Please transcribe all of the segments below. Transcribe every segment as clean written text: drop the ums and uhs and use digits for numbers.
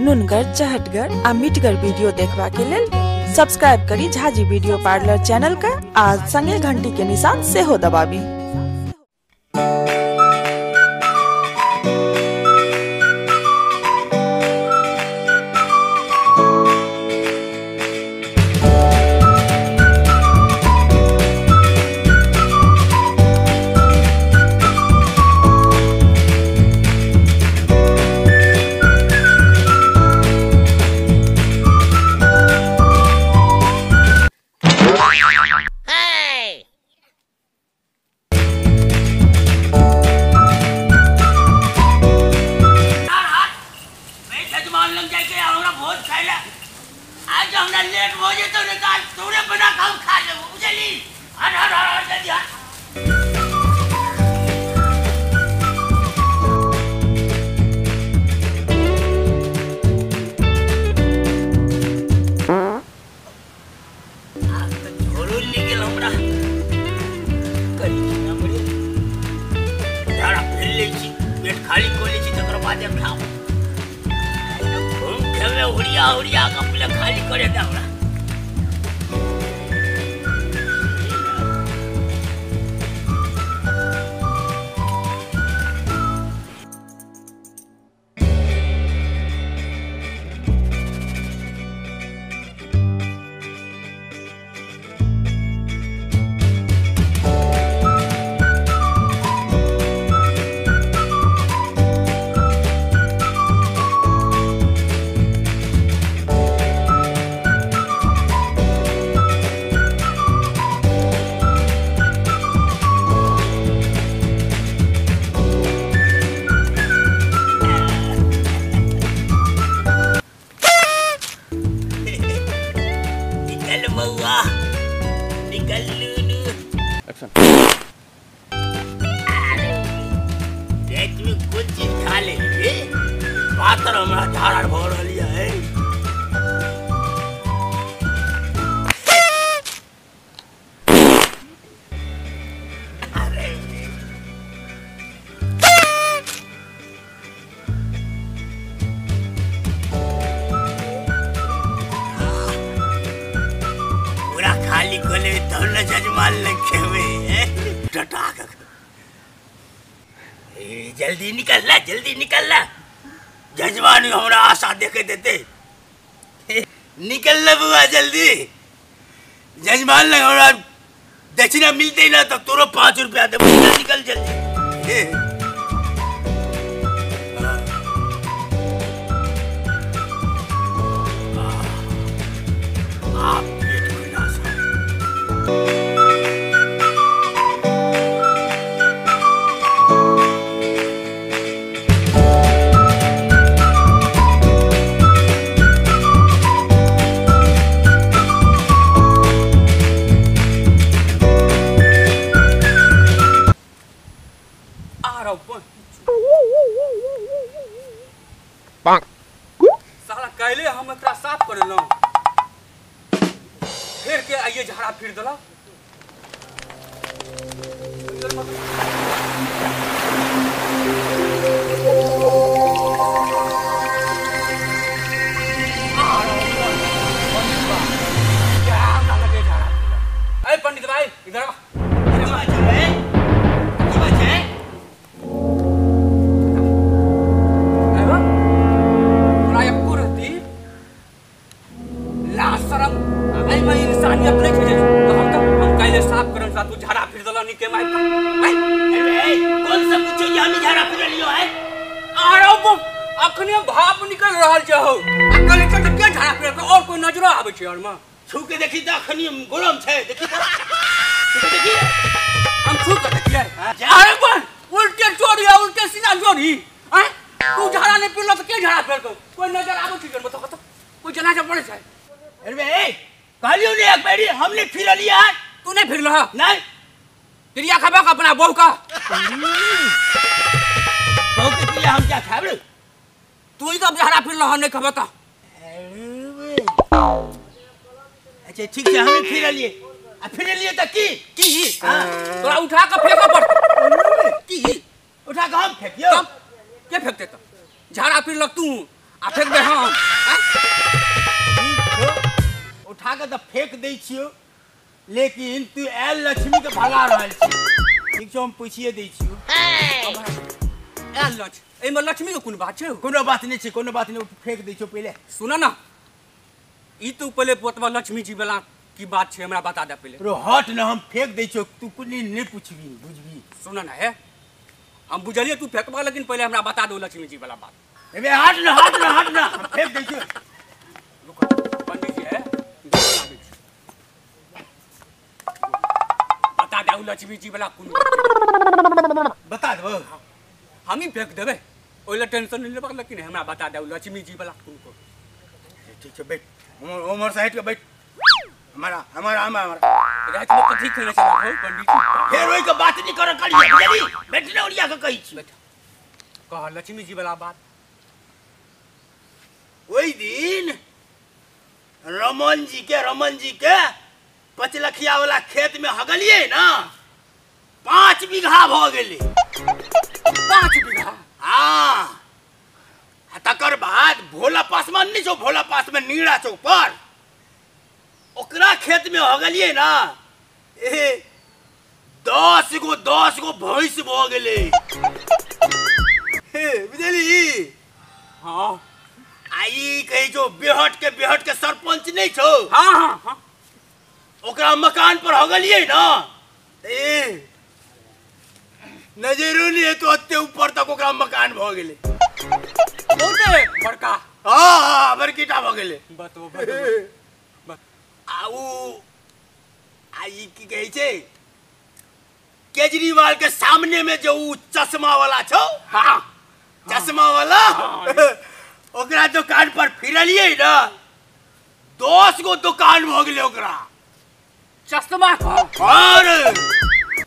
नुनगर, जहटगर आ मीठगर वीडियो देखबा के लेल सब्सक्राइब करी झाजी वीडियो पार्लर चैनल का आ संगे घंटी के निशान से हो दबाबी। उड़िया कपले खाली करे दावड़ा जल्दी निकलना जजमान हमारा आशा देखे देते निकलना बुआ जल्दी जजमान ने हमारा दक्षिणा मिलते ही ना तो तुरंत 5 रुपया दे निकल जल्दी साला कहले हम एकरा साफ कर लो फिर के आइए झाड़ा फिर दला अरे पंडित भाई इधर तू झाड़ा फिर दला नी के माय अरे कौन सा पूछो ये हम झाड़ा फिर लियो है आरो अखने भाप निकल रहल छ हो अकल के के झाड़ा फिर और कोई नजर आवे छ और में छू के देखी त अखनी गरम छै देखी देखी हम छू के देखिए अरे बन उल्टे चोरी उल्टे सीना चोरी हैं तू झाड़ा नहीं फिरलो तो के झाड़ा फिर कोई नजर आवे छ और में तो कोई जनाजा पड़े छै अरे कहलियो ने एक बेरी हमने फिर लिया तू नहीं फिर लो नहीं क्रिया खाबा का अपना बहू का बहू के क्रिया हम क्या खाब तू ही तो झाड़ा फिर लो नहीं खबा का अच्छा ठीक है हमें फिर लिए तो की तोरा उठा के फेंका पड़ की उठा के हम फेंकियो के फेंकते तो झाड़ा फिर लग तू आ फेंक दे हम उठा के तो फेंक दै छियो, लेकिन तू आयल लक्ष्मी के भगा रहल छी। ठीक छौ, हम पूछिए दै छियो। आयल एहिमे लक्ष्मी के कोन बात छै? कोनो बात नहीं छै, कोनो बात नहीं, फेंक दै छियो। पहले सुन ना, ई तू पहले पोतवा लक्ष्मी जी वाला की बात छै हमरा बता दे पहले। रो हट ना, हम फेंक दै छियो, तू कुछ नहीं पूछबी बुझबी। सुन ना है, हम बुझलिए तू फेंकबा, लेकिन पहले हमरा बता दो लक्ष्मी जी वाला बात। एबे हट ना, हट ना, हट ना, हम फेंक दै छियो। पंडित जी है, बता दे लक्ष्मी जी वाला कोन बता दो, हम ही फेंक देबे, ओइला टेंशन नहीं लेबा, लेकिन हमरा बता दे लक्ष्मी जी वाला कोन को। ठीक है, बैठ उमर साइड के बैठ। हमारा रात में कथी खेले चला हो पंडित जी? फिर ओई के बात नहीं कर करिए, बुझली? बैठ ना ओरिया के कहि छी। कह लक्ष्मी जी वाला बात। ओई दिन रमन जी के 5 लखिया वाला खेत में हगलिए ना, 5 बीघा भ गेले। 5 बीघा? हाँ। तकर बाद भोला पासवान नहीं छो, भोला पासवान नीड़ा चौक पर, ओकरा खेत में हगलिए ना, 10 गो भैंस भ गेले। बुझली? हाँ। आई कही जो बेहट के सरपंच नहीं छो, हाँ, ओकरा मकान पर हगलिए ना, नजरो नहीं है तो अत्ते ऊपर तक ओकरा मकान भ गेले। बहुते बड़का? हाँ, बड़कीटा भ गेले। बतो आई की कहे छे, केजरीवाल के सामने में जो चश्मा वाला छो, हाँ, चश्मा वाला, ओकरा दुकान पर फिरलिए ना, 10 गो दुकान भ गेले ओकरा। चश्मा का?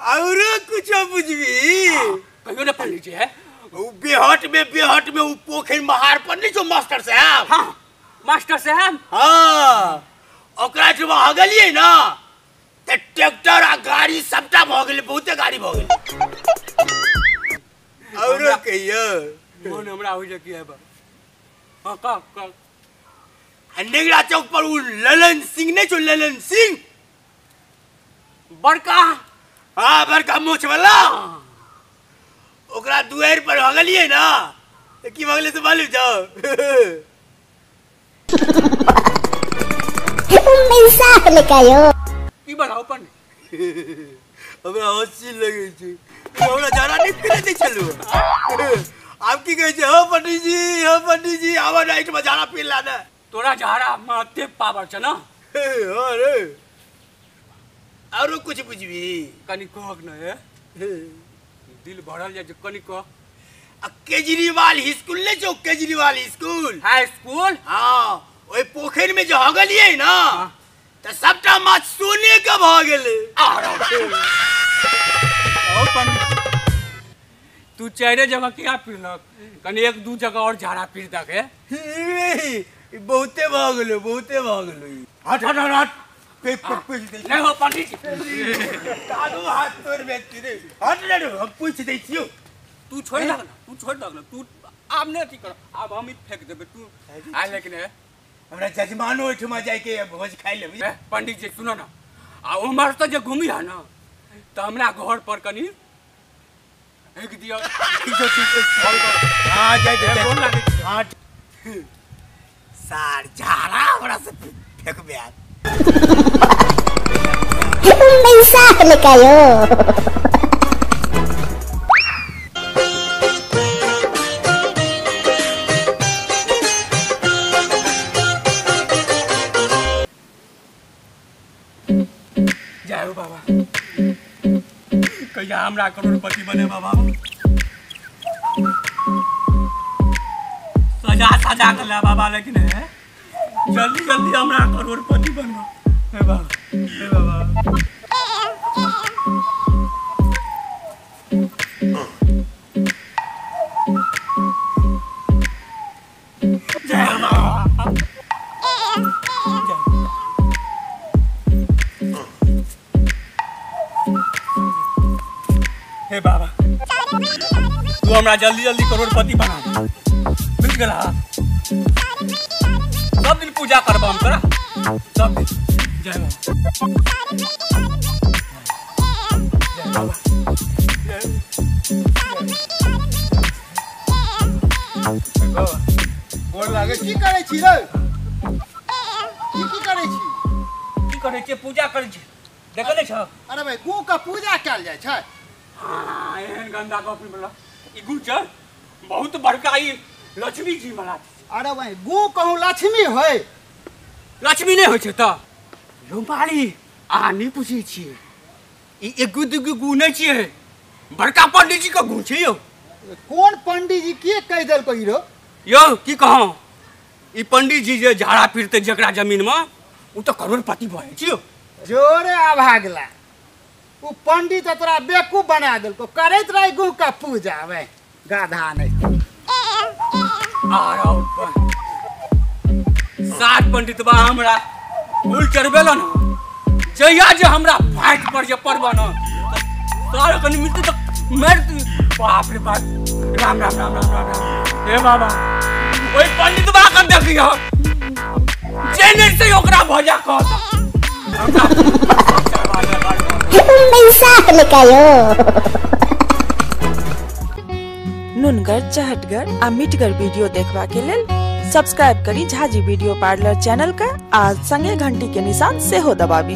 और कुछ बुझबी? कहियो ना पंडित जी है, बेहट में उ पोखर महार पर नहीं छो मास्टर साहब? हाँ, मास्टर साहब। हाँ, ओकरा जब हगलिए ना, ते ट्रैक्टर आ गाड़ी सबटा भ गेले, बहुते गाड़ी भ गेले। और कहियो मन हमरा हो जे की है बा। हां, का नेगरा चौक पर उ ललन सिंह नहीं छो, ललन सिंह बड़का? हाँ, बड़का मूछ वाला, ओकरा दुआर पर हगलिए ना, की भ गेले से मालूम जाओ? mensaje le cayó. की बनाओ पन? हमरा हंसी लगे छे, हमरा जाना नहीं फिरे दे चलो। आप की कहे छे? हो पंडित जी, आवा नाइट में जाना पी लाना। तोरा झाड़ा माते पावर छ ना? अरे और कुछ बुझबी? कनी कहक न है, दिल भरल जाय छ, कनी कह। केजरीवाल स्कूल नहीं छो, केजरीवाल स्कूल? High school? हाँ, ओए पोखर में जो हगलिए ना, तो सबटा माछ सोने के भ गेले। तू 4 जगह क्या पीलक? कनी 1-2 जगह और झाड़ा पीर तक है। बहुते भ गेलो। हट पे नहीं हो पंडित जी, कादो हाथ तोड़ बेच रे। हट रे, हम पूछ दे छियो। तू छोड़ दग ना, तू आब नहीं अथी कर, आब हम ही फेंक देबे। तू आ, लेकिन है हमरा जजमानो ओठमा जाय के भोज खाइ लेबी। पंडित जी सुनो ना, आ उमर तो जे घूमी है ना, तो हमरा घर पर कनी एक दिया। हाँ, जाय दे। बोल लागे। हाँ, सार झाड़ा हमरा से फेंकबे। Un mensaje le cayó. जाओ बाबा, कहिया हमरा करोड़पति बने बाबा। सजा कर ला बाबा, लेकिन है जल्दी हमरा करोड़पति बनो। हे बाबा। जय बाबा। हे बाबा, तू हमरा जल्दी करोड़पति बना। मिल गया। सब दिन पूजा करबा हम तोरा सब दिन। जय बाबा। गोर लागे की करे छी रे? की करे छी? की करे छी? पूजा करे छी। देखले छ? अरे भाई गो का पूजा कैल जाय छै। हां एहन गंदा कॉपी वाला ई गु छ बहुत बड़का ई लक्ष्मी जी वाला। अरे भाई गो कहूं लक्ष्मी होय? लक्ष्मी नहीं होय छै त लोमाली आ नहीं पूछे छी। ई एगु दुगु गु नहीं छियै, बड़का पंडित जी का गु छै यो। कौन पंडित जी के कह देल को हीरो? यो की कहूं ई पंडित जी जे झाड़ा फिरते जकरा जमीन में उ तो करोड़पति भए छियो। जोरे आभागला उ पंडित तोरा बेवकूफ बना देल को करैत रही गु का पूजा वे गाधा नहीं। आरो सात पंडित बा हमरा फूल चढ़बेला न जइया जे हमरा फाइट पर जे पड़बा न सारे कनी मिलते तो मार बाप रे बाप। राम राम राम राम राम। हे बाबा ओई पंडित बा का देखियो जेने से ओकरा भजा कहत पैसा निकायो। नुनगर, चहटगर आ मीठगर वीडियो देखबा के लेल सब्सक्राइब करी झाजी वीडियो पार्लर चैनल का आ संगे घंटी के निशान से हो दबाबी।